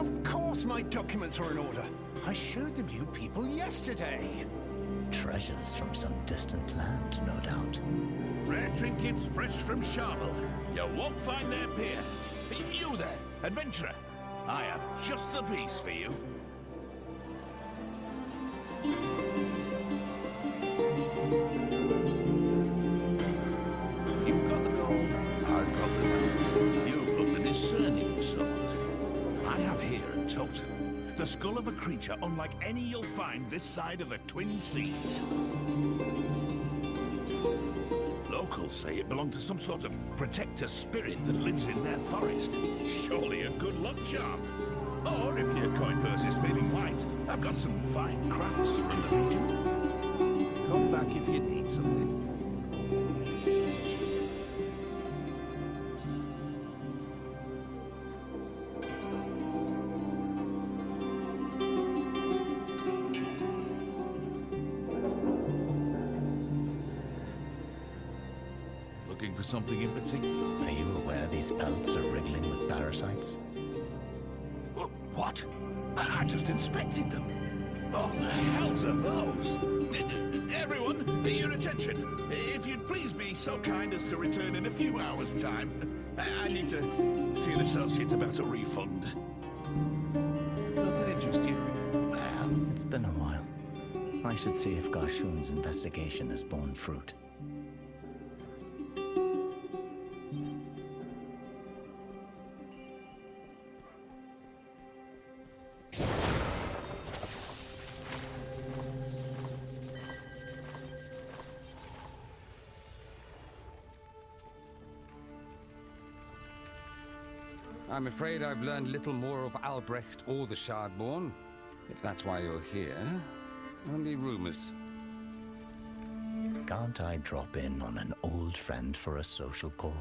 Of course my documents are in order. I showed them to you people yesterday. Treasures from some distant land, no doubt. Rare trinkets fresh from Charvel. You won't find their peer. You there, adventurer. I have just the piece for you. You've got the gold. I've got the goods. You look the discerning sort. I have here a totem. The skull of a creature unlike any you'll find this side of the Twin Seas. Locals say it belonged to some sort of protector spirit that lives in their forest. Surely a good luck charm. Or if your coin purse is feeling light, I've got some fine crafts from the region. Come back if you need something. Looking for something in particular? Are you aware these pelts are wriggling with parasites? What? I just inspected them. Oh, the hells are those? Everyone, your attention. If you'd please be so kind as to return in a few hours' time. I need to see an associate about a refund. Nothing interest you? Well, it's been a while. I should see if Garshun's investigation has borne fruit. I'm afraid I've learned little more of Albrecht or the Shardborn. If that's why you're here, only rumors. Can't I drop in on an old friend for a social call?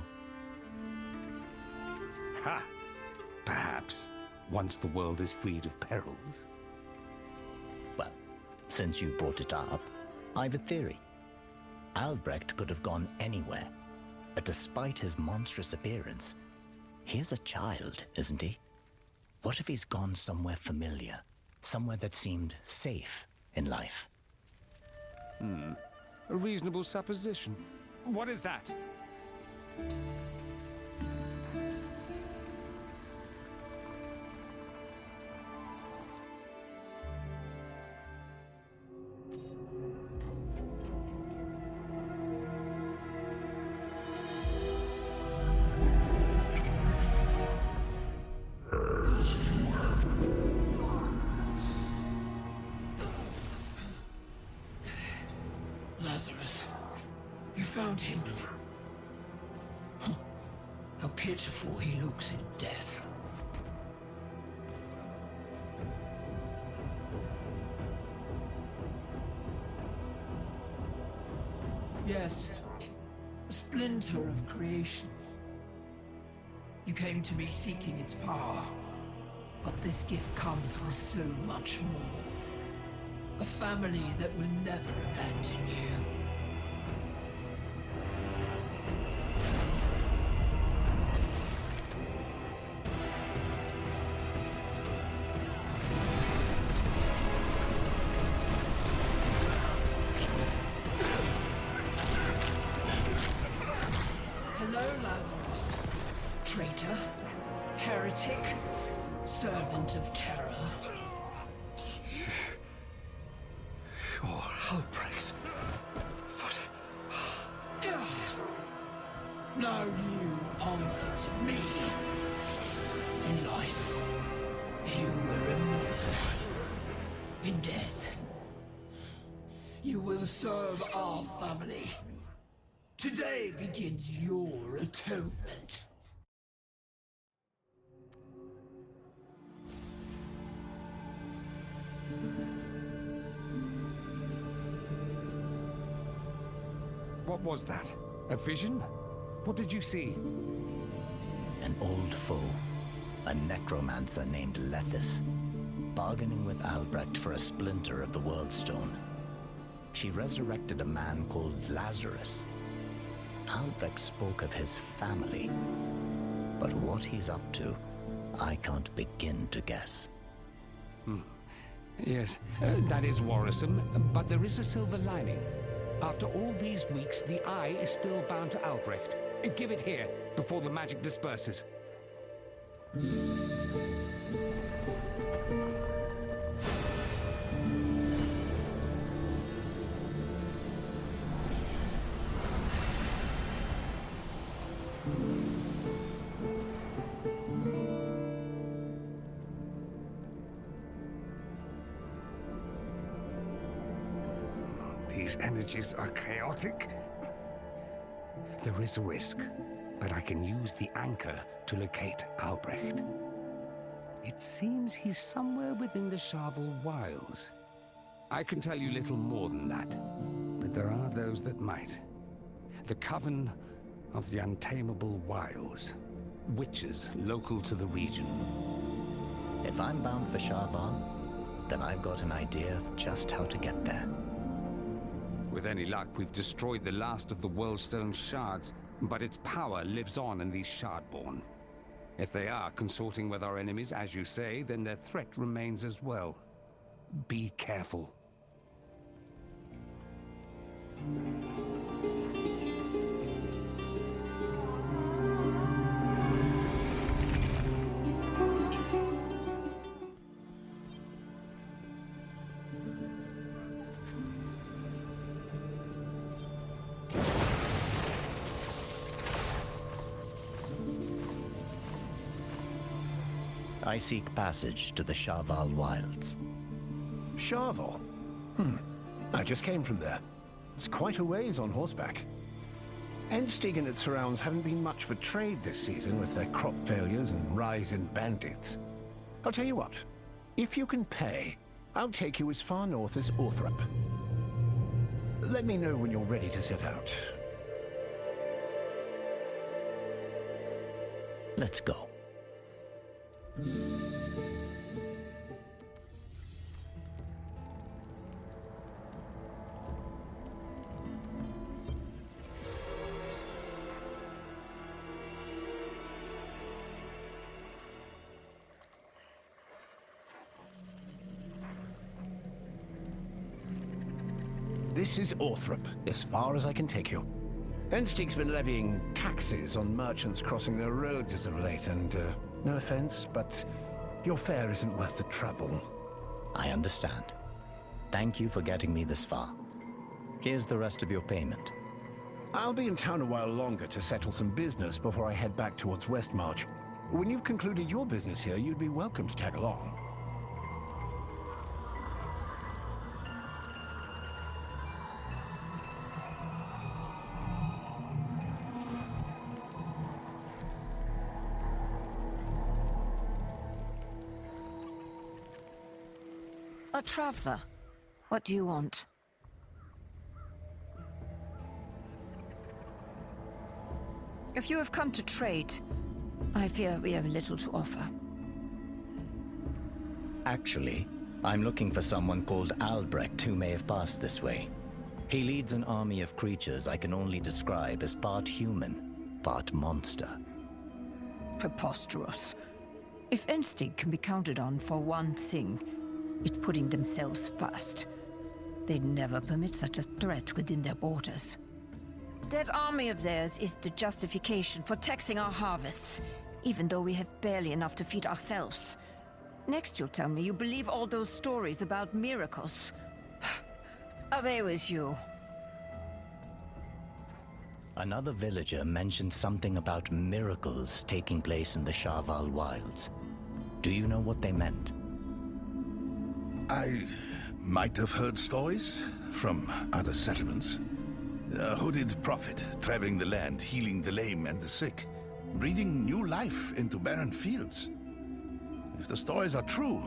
Ha! Perhaps, once the world is freed of perils. Well, since you brought it up, I've a theory. Albrecht could have gone anywhere, but despite his monstrous appearance, he's a child, isn't he? What if he's gone somewhere familiar? Somewhere that seemed safe in life? A reasonable supposition. What is that? Lazarus, you found him. Huh. How pitiful he looks in death. Yes, a splinter of creation. You came to me seeking its power, but this gift comes with so much more. A family that will never abandon you. Hello, Lazarus. Traitor, heretic, servant of terror. Albrecht. What? Now you answer to me. In life, you were a monster. In death, you will serve our family. Today begins your atonement. What was that? A vision? What did you see? An old foe, a necromancer named Lethis, bargaining with Albrecht for a splinter of the World Stone. She resurrected a man called Lazarus. Albrecht spoke of his family, but what he's up to, I can't begin to guess. Yes, that is worrisome, but there is a silver lining. After all these weeks, the eye is still bound to Albrecht. Give it here, before the magic disperses. These energies are chaotic. There is a risk, but I can use the anchor to locate Albrecht. It seems he's somewhere within the Writhing Wilds. I can tell you little more than that, but there are those that might. The Coven of the Untamable Wilds. Witches local to the region. If I'm bound for Sharval, then I've got an idea of just how to get there. With any luck, we've destroyed the last of the Worldstone shards, but its power lives on in these Shardborn. If they are consorting with our enemies, as you say, then their threat remains as well. Be careful. I seek passage to the Writhing Wilds. Sharval? I just came from there. It's quite a ways on horseback. Endsteig and its surrounds haven't been much for trade this season with their crop failures and rise in bandits. I'll tell you what, if you can pay, I'll take you as far north as Orthrop. Let me know when you're ready to set out. Let's go. This is Orthrop, as far as I can take you. Endsteig's been levying taxes on merchants crossing their roads as of late, and no offense, but your fare isn't worth the trouble. I understand. Thank you for getting me this far. Here's the rest of your payment. I'll be in town a while longer to settle some business before I head back towards Westmarch. When you've concluded your business here, you'd be welcome to tag along. A traveler. What do you want? If you have come to trade, I fear we have little to offer. Actually, I'm looking for someone called Albrecht who may have passed this way. He leads an army of creatures I can only describe as part human, part monster. Preposterous. If Endsteig can be counted on for one thing, it's putting themselves first. They'd never permit such a threat within their borders. That army of theirs is the justification for taxing our harvests, even though we have barely enough to feed ourselves. Next you'll tell me you believe all those stories about miracles. Away with you. Another villager mentioned something about miracles taking place in the Writhing Wilds. Do you know what they meant? I might have heard stories from other settlements. A hooded prophet traveling the land, healing the lame and the sick, breathing new life into barren fields. If the stories are true,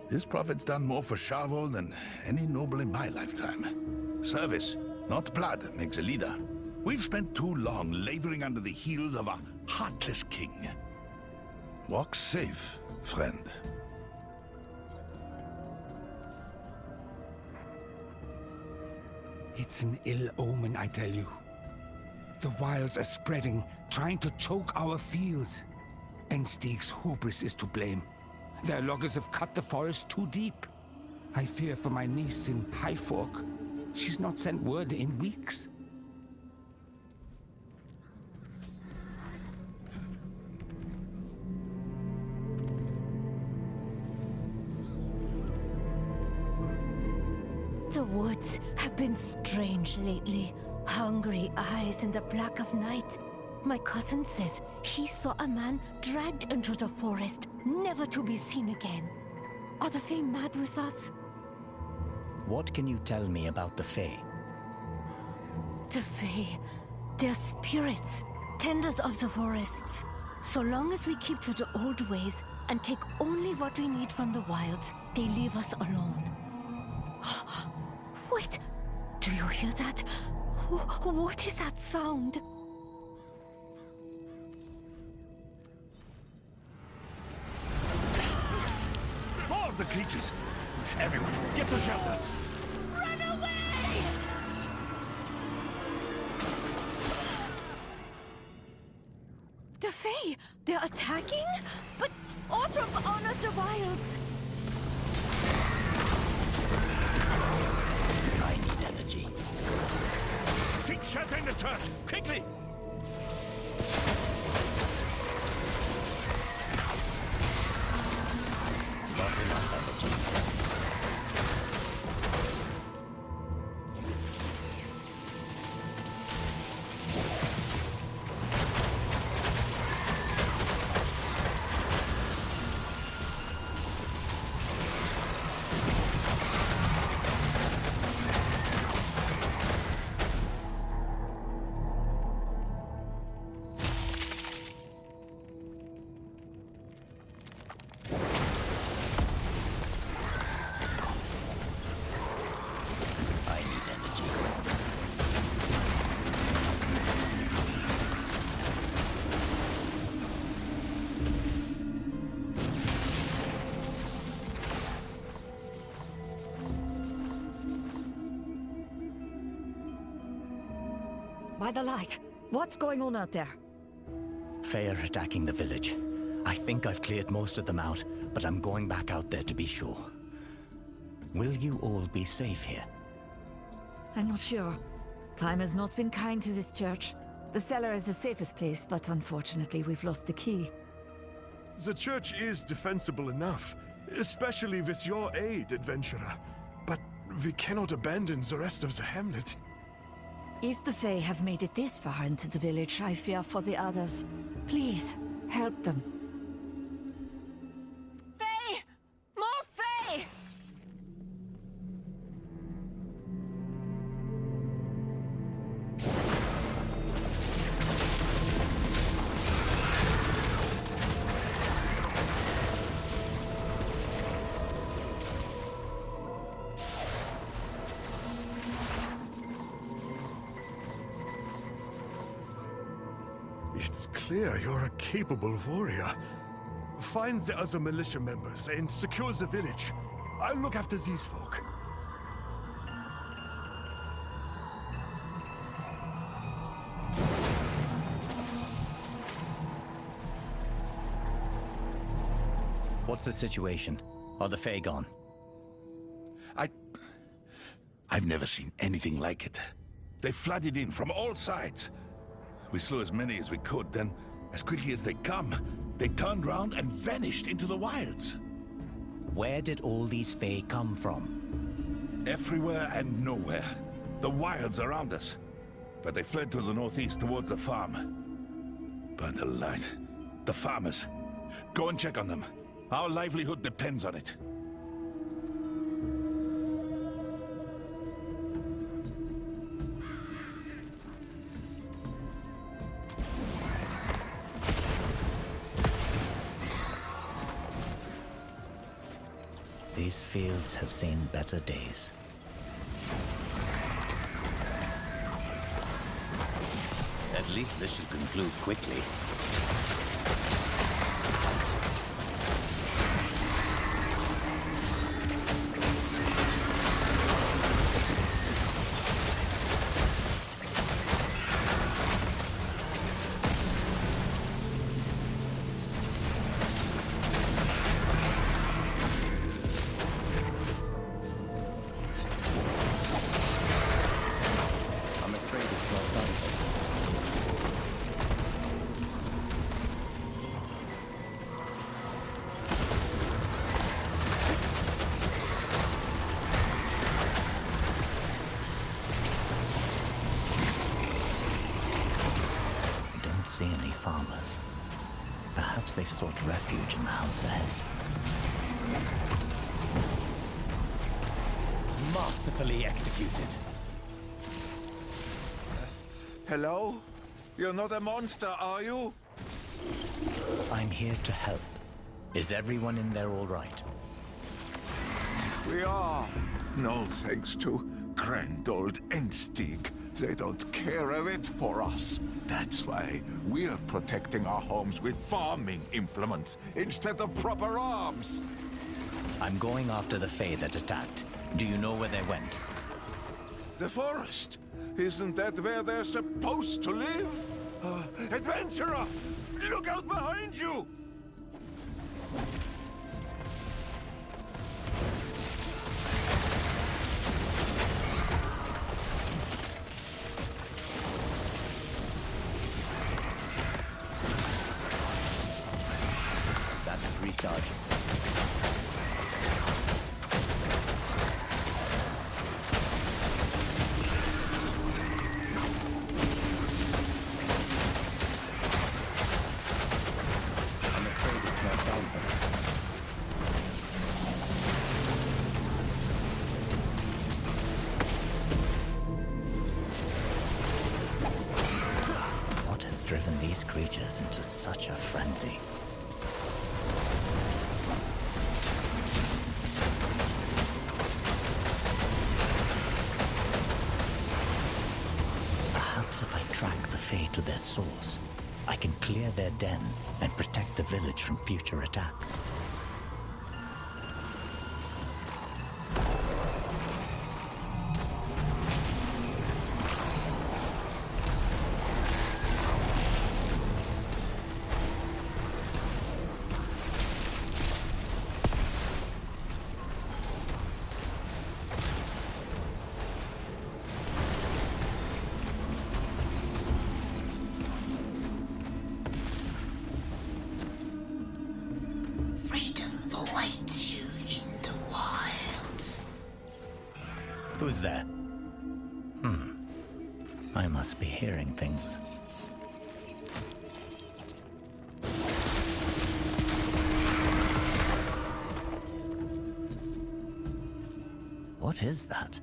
this prophet's done more for Sharval than any noble in my lifetime. Service, not blood, makes a leader. We've spent too long laboring under the heel of a heartless king. Walk safe, friend. It's an ill omen, I tell you. The wilds are spreading, trying to choke our fields. Enstig's hubris is to blame. Their loggers have cut the forest too deep. I fear for my niece in High Fork. She's not sent word in weeks. The woods have been strange lately. Hungry eyes in the black of night. My cousin says he saw a man dragged into the forest, never to be seen again. Are the Fae mad with us? What can you tell me about the Fae? The Fae, they're spirits, tenders of the forests. So long as we keep to the old ways and take only what we need from the wilds, they leave us alone. Wait, do you hear that? What is that sound? More of the creatures! Everyone, get to shelter! Run away! The Fae, they're attacking? But Orthrop honors the wilds! I need energy. Seek shelter in the church! Quickly! Not enough energy. By the light, what's going on out there? Fae are attacking the village. I think I've cleared most of them out, but I'm going back out there to be sure. Will you all be safe here? I'm not sure. Time has not been kind to this church. The cellar is the safest place, but unfortunately we've lost the key. The church is defensible enough, especially with your aid, adventurer. But we cannot abandon the rest of the hamlet. If the Fae have made it this far into the village, I fear for the others. Please, help them. Fae! More Fae! It's clear you're a capable warrior. Find the other militia members and secure the village. I'll look after these folk. What's the situation? Are the Fae gone? I've never seen anything like it. They flooded in from all sides. We slew as many as we could, then, as quickly as they come, they turned round and vanished into the wilds. Where did all these Fae come from? Everywhere and nowhere. The wilds around us. But they fled to the northeast towards the farm. By the light. The farmers. Go and check on them. Our livelihood depends on it. These fields have seen better days. At least this should conclude quickly. Perhaps they've sought refuge in the house ahead. Masterfully executed. Hello? You're not a monster, are you? I'm here to help. Is everyone in there all right? We are. No thanks to grand old Enstig. They don't care a bit for us. That's why we're protecting our homes with farming implements instead of proper arms. I'm going after the Fae that attacked. Do you know where they went? The forest. Isn't that where they're supposed to live? Adventurer! Look out behind you! That is recharging. What has driven these creatures into such a frenzy? Perhaps if I track the Fae to their source, I can clear their den and protect the village from future attacks. Who's there? I must be hearing things. What is that?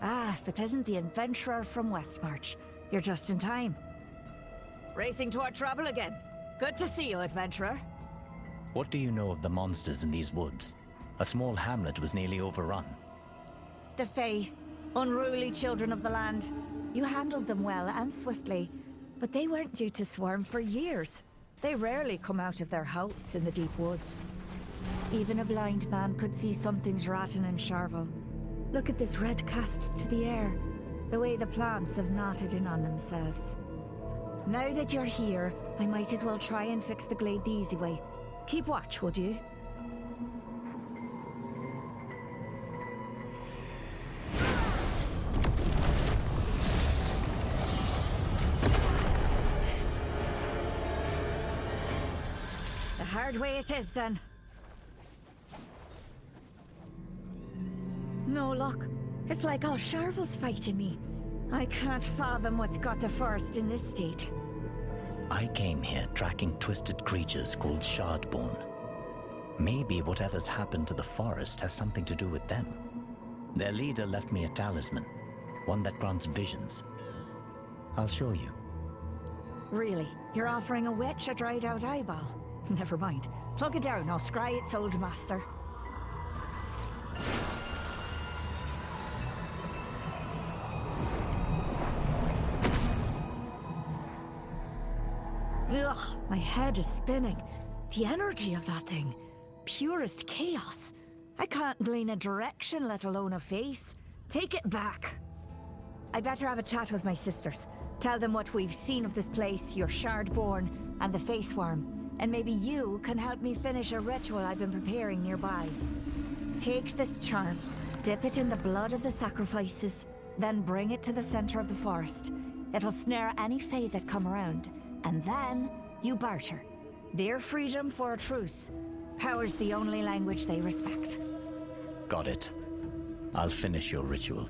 Ah, if it isn't the adventurer from Westmarch. You're just in time. Racing toward trouble again. Good to see you, adventurer. What do you know of the monsters in these woods? A small hamlet was nearly overrun. The Fae, unruly children of the land. You handled them well and swiftly, but they weren't due to swarm for years. They rarely come out of their houses in the deep woods. Even a blind man could see something's rotten in Charvel. Look at this red cast to the air, the way the plants have knotted in on themselves. Now that you're here, I might as well try and fix the glade the easy way. Keep watch, would you? The hard way it is, then. No luck. It's like all Charvel's fighting me. I can't fathom what's got the forest in this state. I came here tracking twisted creatures called Shardborn. Maybe whatever's happened to the forest has something to do with them. Their leader left me a talisman, one that grants visions. I'll show you. Really? You're offering a witch a dried out eyeball? Never mind. Plug it down, I'll scry its old master. Ugh, my head is spinning. The energy of that thing. Purest chaos. I can't glean a direction, let alone a face. Take it back. I'd better have a chat with my sisters. Tell them what we've seen of this place, your Shardborn, and the Face Worm. And maybe you can help me finish a ritual I've been preparing nearby. Take this charm, dip it in the blood of the sacrifices, then bring it to the center of the forest. It'll snare any Fae that come around. And then, you barter. Their freedom for a truce. Power's the only language they respect. Got it. I'll finish your ritual.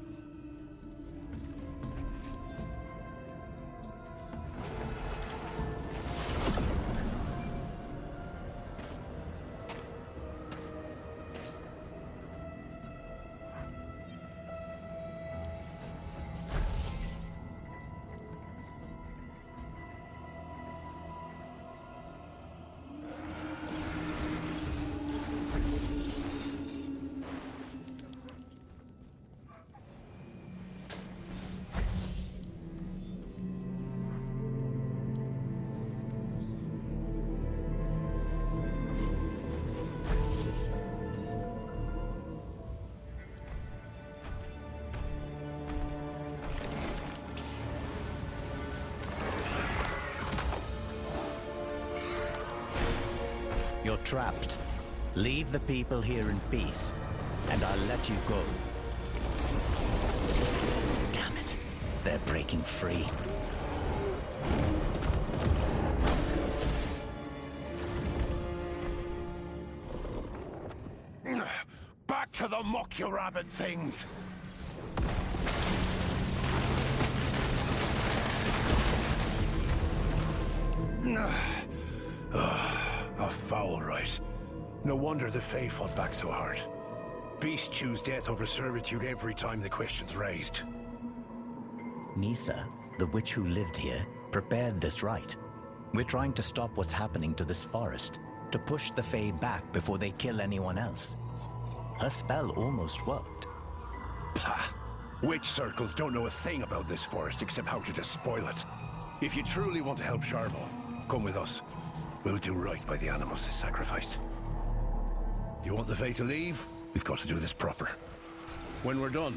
trapped. Leave the people here in peace, and I'll let you go. Damn it. They're breaking free. Back to the muck-you-rabbit things! A foul rite. No wonder the Fae fought back so hard. Beasts choose death over servitude every time the question's raised. Misa, the witch who lived here, prepared this rite. We're trying to stop what's happening to this forest, to push the Fae back before they kill anyone else. Her spell almost worked. Pah! Witch circles don't know a thing about this forest except how to just spoil it. If you truly want to help Sharval, come with us. We'll do right by the animals they sacrificed. Do you want the Fae to leave? We've got to do this proper. When we're done,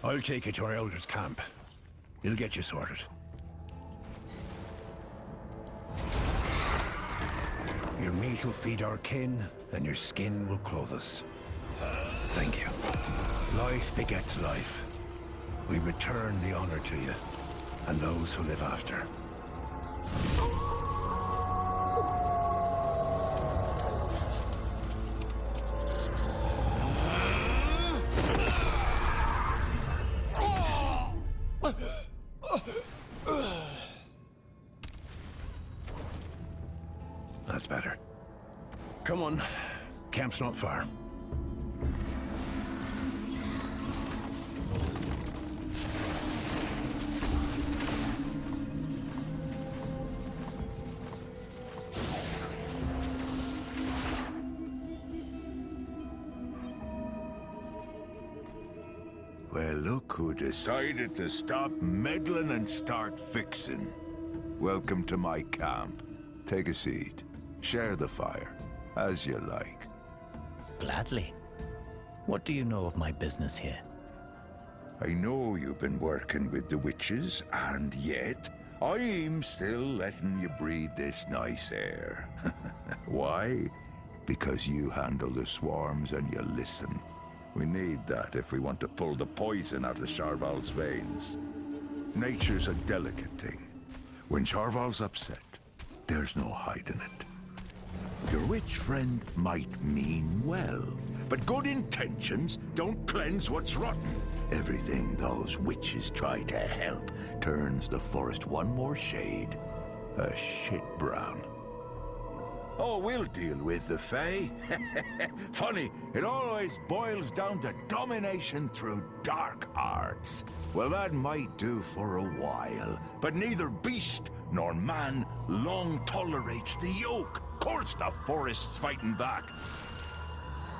I'll take you to our Elder's camp. It'll get you sorted. Your meat will feed our kin, and your skin will clothe us. Thank you. Life begets life. We return the honor to you, and those who live after. That's better. Come on. Camp's not far. Well, look who decided to stop meddling and start fixing. Welcome to my camp. Take a seat. Share the fire, as you like. Gladly. What do you know of my business here? I know you've been working with the witches, and yet I'm still letting you breathe this nice air. Why? Because you handle the swarms and you listen. We need that if we want to pull the poison out of Sharval's veins. Nature's a delicate thing. When Sharval's upset, there's no hiding it. Your witch friend might mean well, but good intentions don't cleanse what's rotten. Everything those witches try to help turns the forest one more shade, a shit brown. Oh, we'll deal with the Fae. Funny, it always boils down to domination through dark arts. Well, that might do for a while, but neither beast nor man long tolerates the yoke. Of course the forest's fighting back.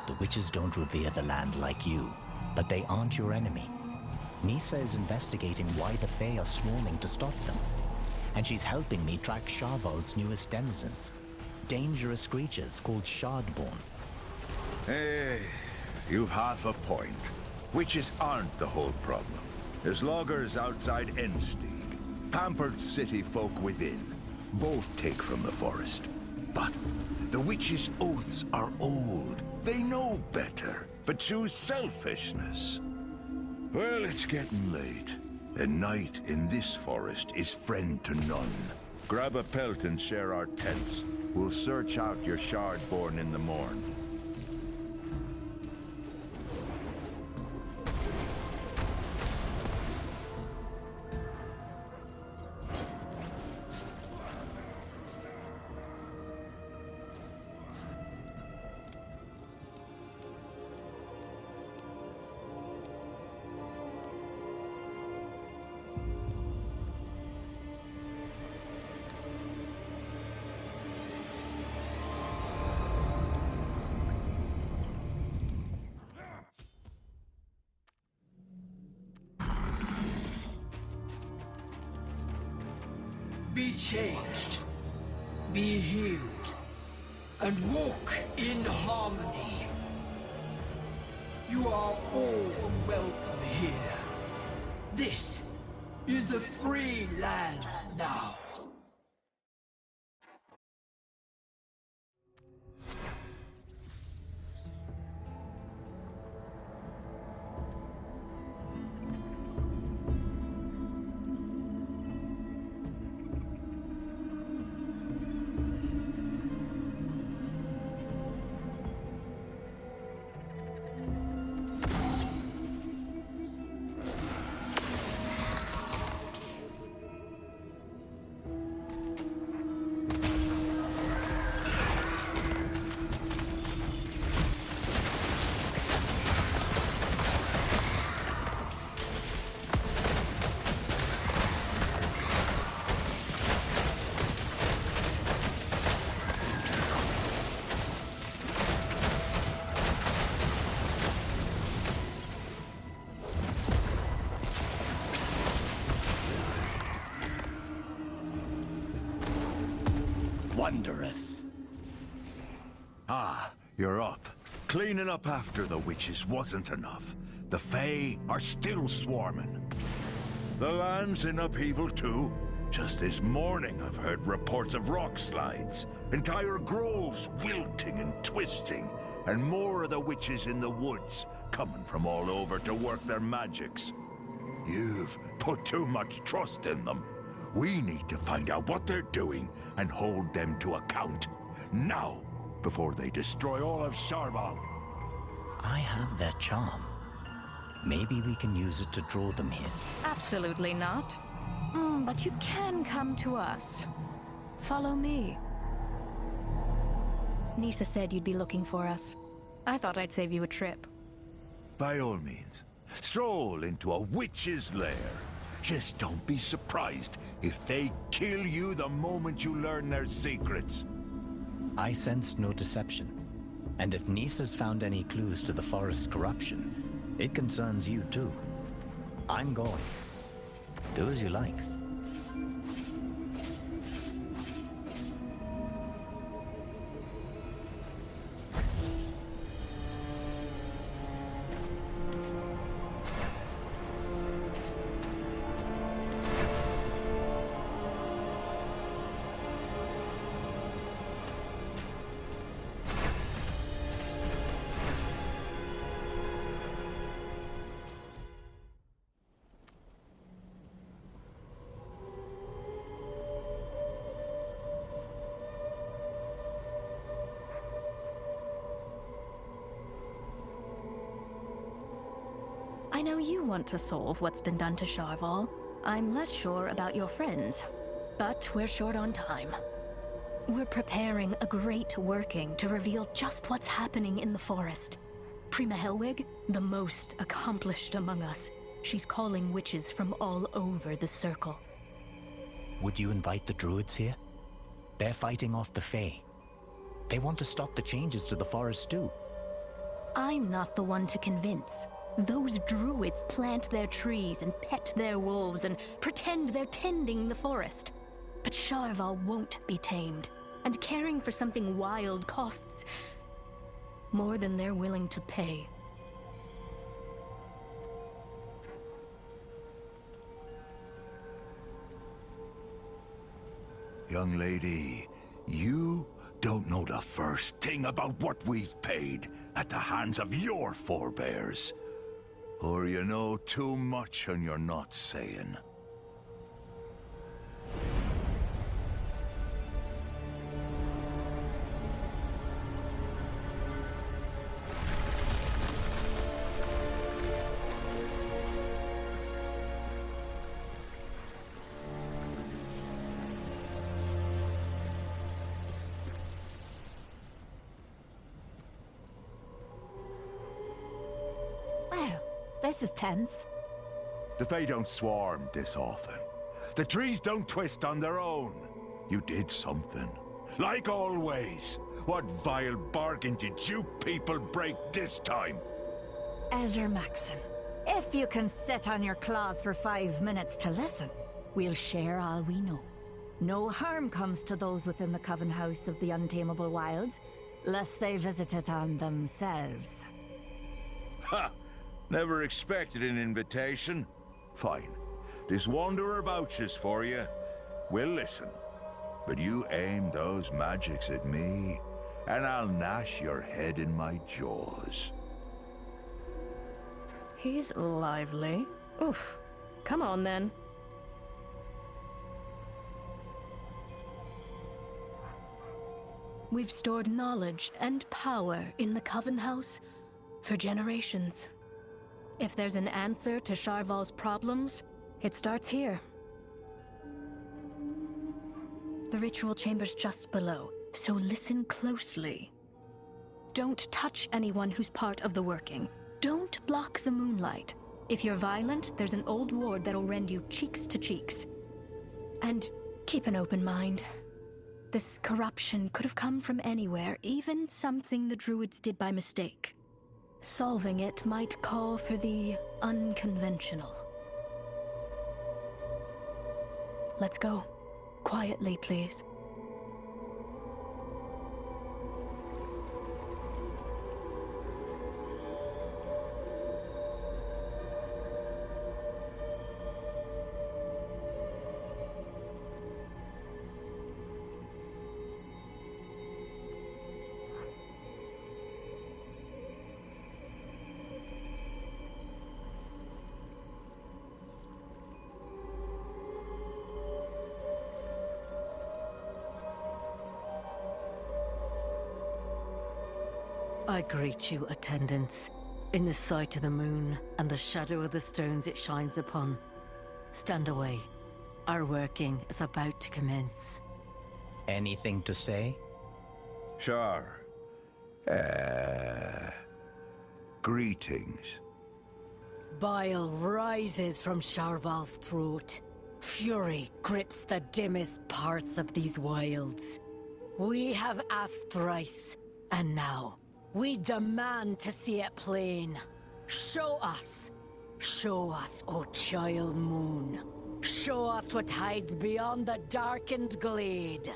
The witches don't revere the land like you, but they aren't your enemy. Misa is investigating why the Fae are swarming to stop them, and she's helping me track Sharval's newest denizens. Dangerous creatures called Shardborn. Hey, you've half a point. Witches aren't the whole problem. There's loggers outside Ensteig, pampered city folk within. Both take from the forest. But the witches' oaths are old. They know better, but choose selfishness. Well, it's getting late. A night in this forest is friend to none. Grab a pelt and share our tents. We'll search out your Shardborn in the morn. Be changed, be healed, and walk in harmony. You are all welcome here. This is a free land now. wondrous. Ah, you're up. Cleaning up after the witches wasn't enough. The Fae are still swarming. The land's in upheaval too. Just this morning I've heard reports of rock slides, entire groves wilting and twisting, and more of the witches in the woods coming from all over to work their magics. You've put too much trust in them. We need to find out what they're doing and hold them to account. Now, before they destroy all of Sharval. I have their charm. Maybe we can use it to draw them here. Absolutely not. But you can come to us. Follow me. Nisa said you'd be looking for us. I thought I'd save you a trip. By all means, stroll into a witch's lair. Just don't be surprised if they kill you the moment you learn their secrets. I sensed no deception. And if Nisa's found any clues to the forest's corruption, it concerns you too. I'm going. Do as you like. I know you want to solve what's been done to Sharval. I'm less sure about your friends, but we're short on time. We're preparing a great working to reveal just what's happening in the forest. Prima Helwig, the most accomplished among us. She's calling witches from all over the circle. Would you invite the druids here? They're fighting off the Fae. They want to stop the changes to the forest too. I'm not the one to convince. Those druids plant their trees and pet their wolves and pretend they're tending the forest. But Sharval won't be tamed, and caring for something wild costs more than they're willing to pay. Young lady, you don't know the first thing about what we've paid at the hands of your forebears. Or you know too much and you're not saying. This is tense. The Fae don't swarm this often. The trees don't twist on their own. You did something. Like always. What vile bargain did you people break this time? Elder Maxon, if you can sit on your claws for 5 minutes to listen, we'll share all we know. No harm comes to those within the Coven House of the Untamable Wilds, lest they visit it on themselves. Ha! Never expected an invitation. Fine. This wanderer vouches for you. We'll listen. But you aim those magics at me, and I'll gnash your head in my jaws. He's lively. Oof. Come on, then. We've stored knowledge and power in the Coven House for generations. If there's an answer to Sharval's problems, it starts here. The ritual chamber's just below, so listen closely. Don't touch anyone who's part of the working. Don't block the moonlight. If you're violent, there's an old ward that'll rend you cheeks to cheeks. And keep an open mind. This corruption could have come from anywhere, even something the druids did by mistake. Solving it might call for the unconventional. Let's go. Quietly, please. I greet you, attendants, in the sight of the moon and the shadow of the stones it shines upon. Stand away. Our working is about to commence. Anything to say? Sure. Greetings. Bile rises from Sharval's throat. Fury grips the dimmest parts of these wilds. We have asked thrice, and now we demand to see it plain. Show us, O child moon. Show us what hides beyond the darkened glade.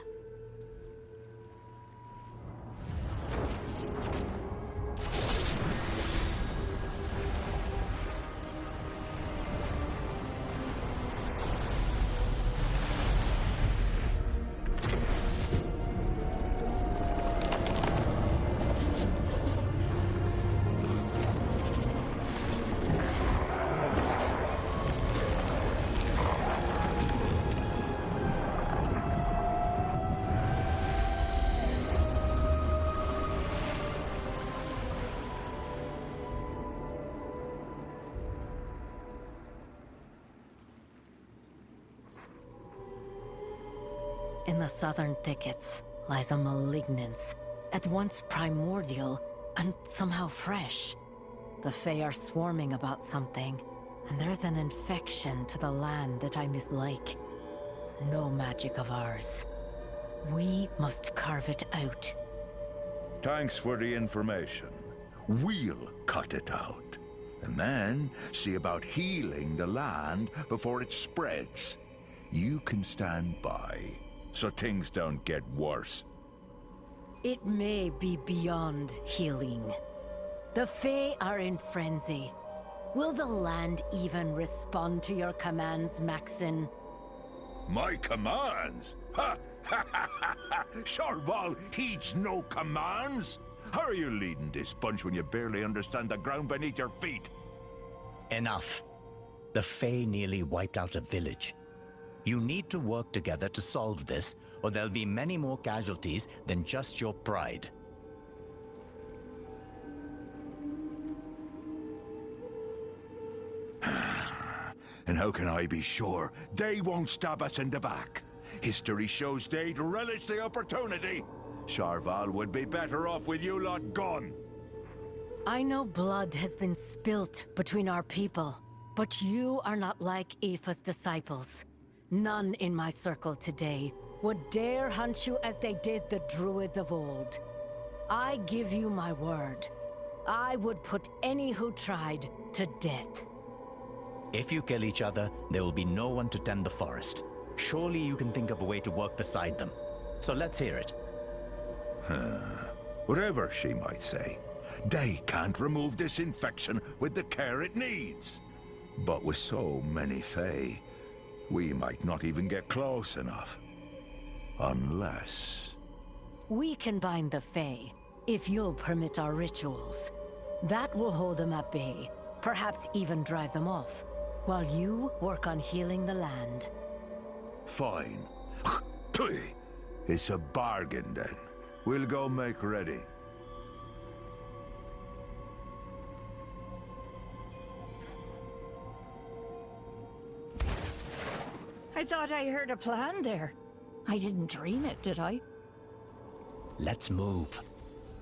In the southern thickets lies a malignance, at once primordial and somehow fresh. The Fae are swarming about something, and there's an infection to the land that I mislike. No magic of ours. We must carve it out. Thanks for the information. We'll cut it out. And then see about healing the land before it spreads. You can stand by, so things don't get worse. It may be beyond healing. The Fae are in frenzy. Will the land even respond to your commands, Maxon? My commands? Ha! Ha ha ha ha! Sharval heeds no commands! How are you leading this bunch when you barely understand the ground beneath your feet? Enough. The Fae nearly wiped out a village. You need to work together to solve this, or there'll be many more casualties than just your pride. And how can I be sure they won't stab us in the back? History shows they'd relish the opportunity. Sharval would be better off with you lot gone. I know blood has been spilt between our people, but you are not like Aoife's disciples. None in my circle today would dare hunt you as they did the druids of old. I give you my word. I would put any who tried to death. If you kill each other, there will be no one to tend the forest. Surely you can think of a way to work beside them. So let's hear it. Whatever she might say, they can't remove this infection with the care it needs. But with so many Fae, we might not even get close enough. Unless... We can bind the Fae, if you'll permit our rituals. That will hold them at bay, perhaps even drive them off, while you work on healing the land. Fine. It's a bargain then. We'll go make ready. I thought I heard a plan there. I didn't dream it, did I? Let's move,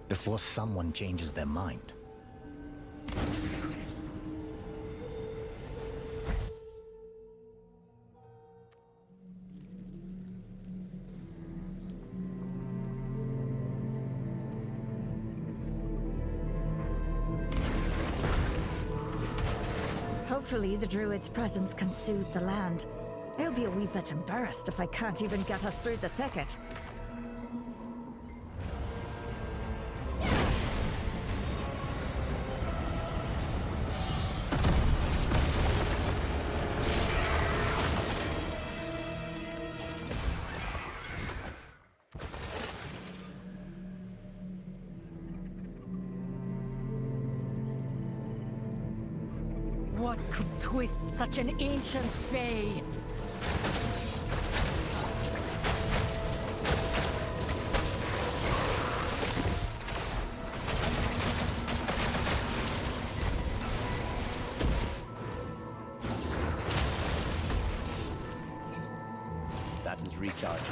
before someone changes their mind. Hopefully the druid's presence can soothe the land. I'll be a wee bit embarrassed if I can't even get us through the thicket. What could twist such an ancient Fae? That is recharging.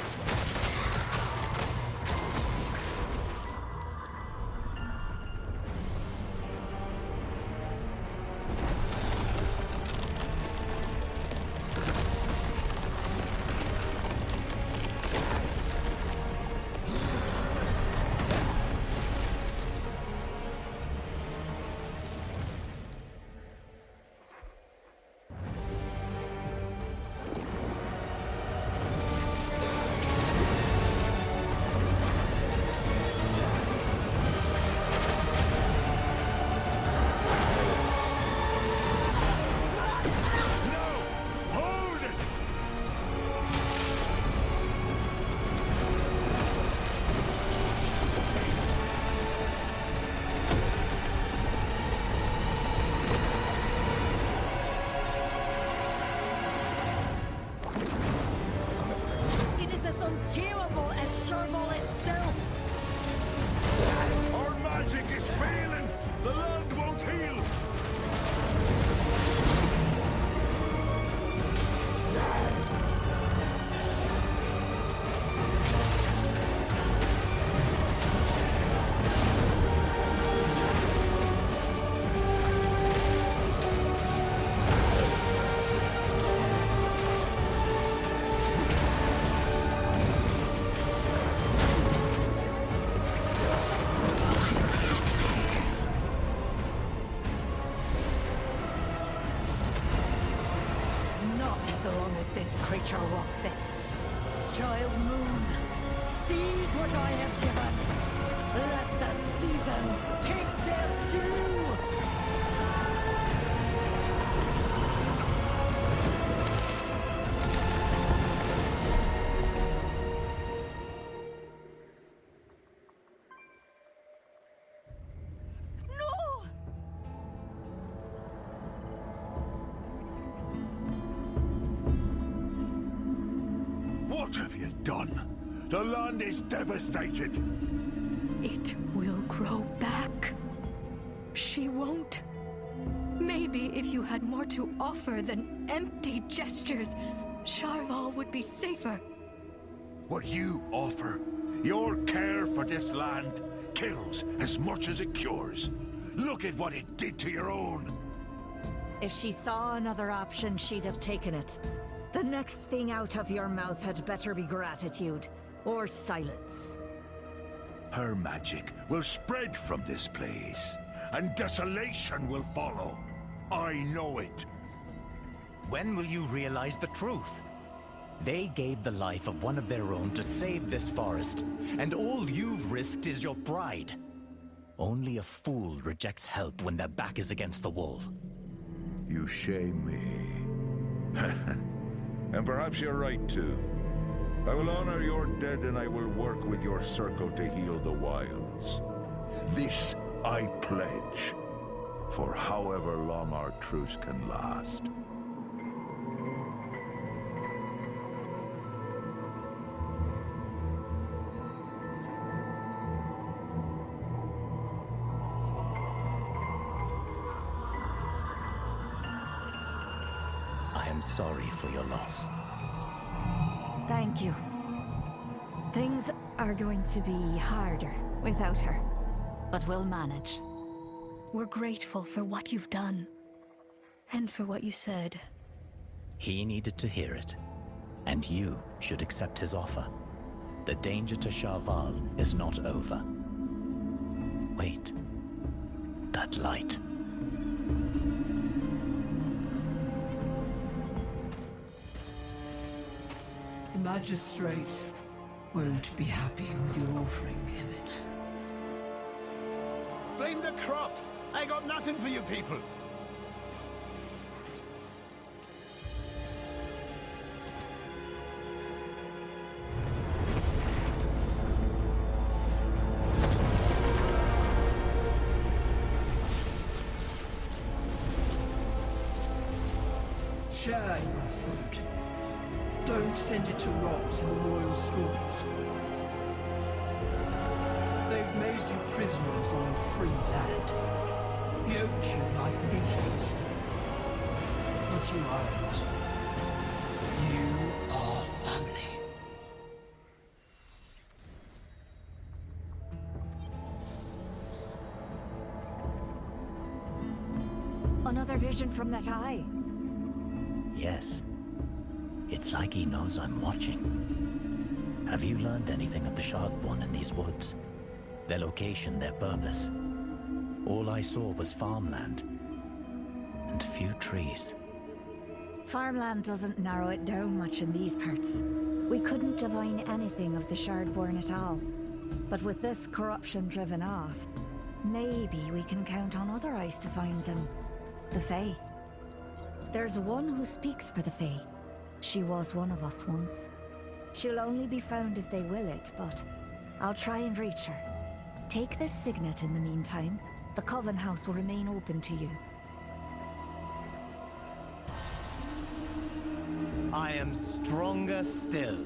Creature walks it. Child Moon, seize what I have given. Let the seasons take their due. What have you done? The land is devastated. It will grow back. She won't. Maybe if you had more to offer than empty gestures, Sharval would be safer. What you offer, your care for this land, kills as much as it cures. Look at what it did to your own. If she saw another option, she'd have taken it. The next thing out of your mouth had better be gratitude, or silence. Her magic will spread from this place, and desolation will follow. I know it. When will you realize the truth? They gave the life of one of their own to save this forest, and all you've risked is your pride. Only a fool rejects help when their back is against the wall. You shame me. And perhaps you're right too. I will honor your dead and I will work with your circle to heal the wilds. This I pledge, for however long our truce can last. I am sorry for your loss. Thank you. Things are going to be harder without her, but we'll manage. We're grateful for what you've done, and for what you said. He needed to hear it, and you should accept his offer. The danger to Sharval is not over. Wait. That light. The magistrate won't be happy with your offering him it. Blame the crops! I got nothing for you people! Share your food. Don't send it to rot in the royal stores. They've made you prisoners on free land. Yoked you like beasts. But you aren't. You are family. Another vision from that eye. Yes. It's like he knows I'm watching. Have you learned anything of the Shardborn in these woods? Their location, their purpose? All I saw was farmland. And few trees. Farmland doesn't narrow it down much in these parts. We couldn't divine anything of the Shardborn at all. But with this corruption driven off, maybe we can count on other eyes to find them. The Fae. There's one who speaks for the Fae. She was one of us once. She'll only be found if they will it, but I'll try and reach her. Take this signet in the meantime. The Coven House will remain open to you. I am stronger still.